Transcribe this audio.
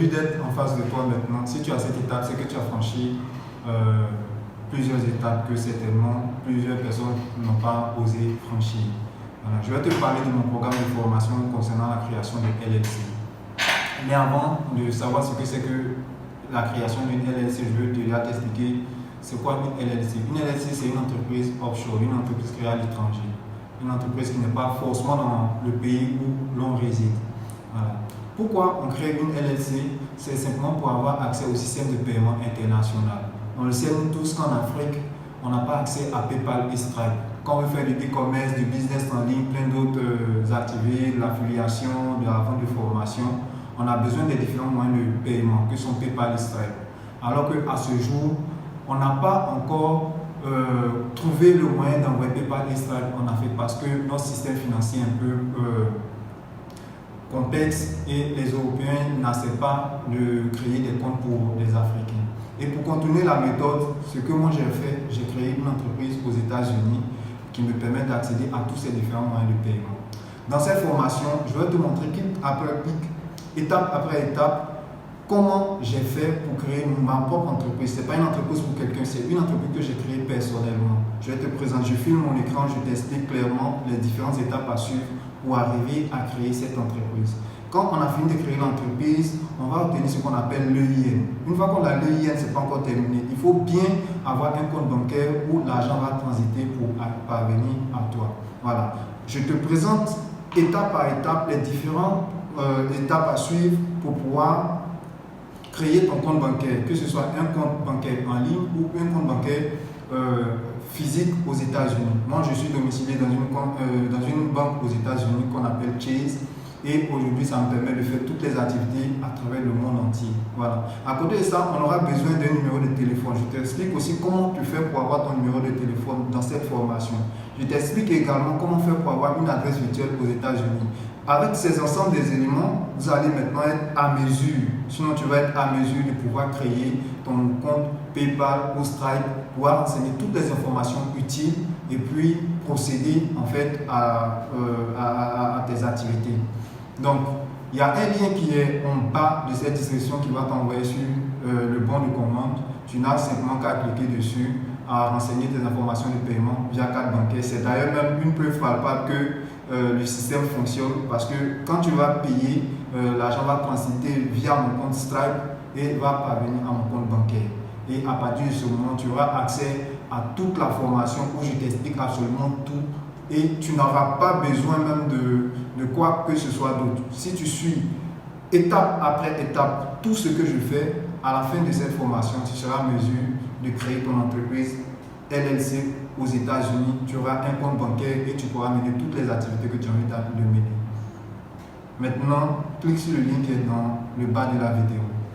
vu d'être en face de toi maintenant. Si tu as cette étape, c'est que tu as franchi plusieurs étapes que certainement plusieurs personnes n'ont pas osé franchir. Voilà. Je vais te parler de mon programme de formation concernant la création de LLC. Mais avant de savoir ce que c'est que la création d'une LLC, je veux déjà t'expliquer c'est quoi une LLC. Une LLC, c'est une entreprise offshore, une entreprise créée à l'étranger. Une entreprise qui n'est pas forcément dans le pays où l'on réside. Voilà. Pourquoi on crée une LLC? C'est simplement pour avoir accès au système de paiement international. On le sait nous tous qu'en Afrique, on n'a pas accès à PayPal et Stripe. Quand on veut faire du e-commerce, du business en ligne, plein d'autres activités, l'affiliation, de la vente de formation, on a besoin des différents moyens de paiement que sont PayPal et Stripe. Alors qu'à ce jour, on n'a pas encore trouvé le moyen d'envoyer PayPal et Stripe en Afrique parce que notre système financier est un peu complexe et les Européens n'acceptent pas de créer des comptes pour les Africains. Et pour continuer la méthode, ce que moi j'ai fait, j'ai créé une entreprise aux États-Unis qui me permet d'accéder à tous ces différents moyens de paiement. Dans cette formation, je vais te montrer étape après étape comment j'ai fait pour créer ma propre entreprise. Ce n'est pas une entreprise pour quelqu'un, c'est une entreprise que j'ai créée personnellement. Je vais te présenter, je filme mon écran, je t'explique clairement les différentes étapes à suivre pour arriver à créer cette entreprise. Quand on a fini de créer l'entreprise, on va obtenir ce qu'on appelle l'EIN. Une fois qu'on a l'EIN, ce n'est pas encore terminé. Il faut bien avoir un compte bancaire où l'argent va transiter pour parvenir à toi. Voilà. Je te présente étape par étape les différentes étapes à suivre pour pouvoir créer ton compte bancaire, que ce soit un compte bancaire en ligne ou un compte bancaire physique aux États-Unis. Moi, je suis domicilié dans une banque aux États-Unis qu'on appelle Chase. Et aujourd'hui, ça me permet de faire toutes les activités à travers le monde entier. Voilà. À côté de ça, on aura besoin d'un numéro de téléphone. Je t'explique aussi comment tu fais pour avoir ton numéro de téléphone dans cette formation. Je t'explique également comment faire pour avoir une adresse virtuelle aux États-Unis. Avec ces ensembles des éléments, vous allez maintenant être à mesure. Sinon, tu vas être à mesure de pouvoir créer ton compte PayPal ou Stripe, pouvoir renseigner toutes les informations utiles et puis procéder en fait à tes activités. Donc, il y a un lien qui est en bas de cette description qui va t'envoyer sur le bon de commande. Tu n'as simplement qu'à cliquer dessus, à renseigner tes informations de paiement via carte bancaire. C'est d'ailleurs même une preuve palpable que le système fonctionne parce que quand tu vas payer, l'argent va transiter via mon compte Stripe et va parvenir à mon compte bancaire. Et à partir de ce moment, tu auras accès à toute la formation où je t'explique absolument tout. Et tu n'auras pas besoin même de quoi que ce soit d'autre. Si tu suis étape après étape tout ce que je fais, à la fin de cette formation, tu seras en mesure de créer ton entreprise LLC aux États-Unis. Tu auras un compte bancaire et tu pourras mener toutes les activités que tu as envie de mener. Maintenant, clique sur le lien qui est dans le bas de la vidéo.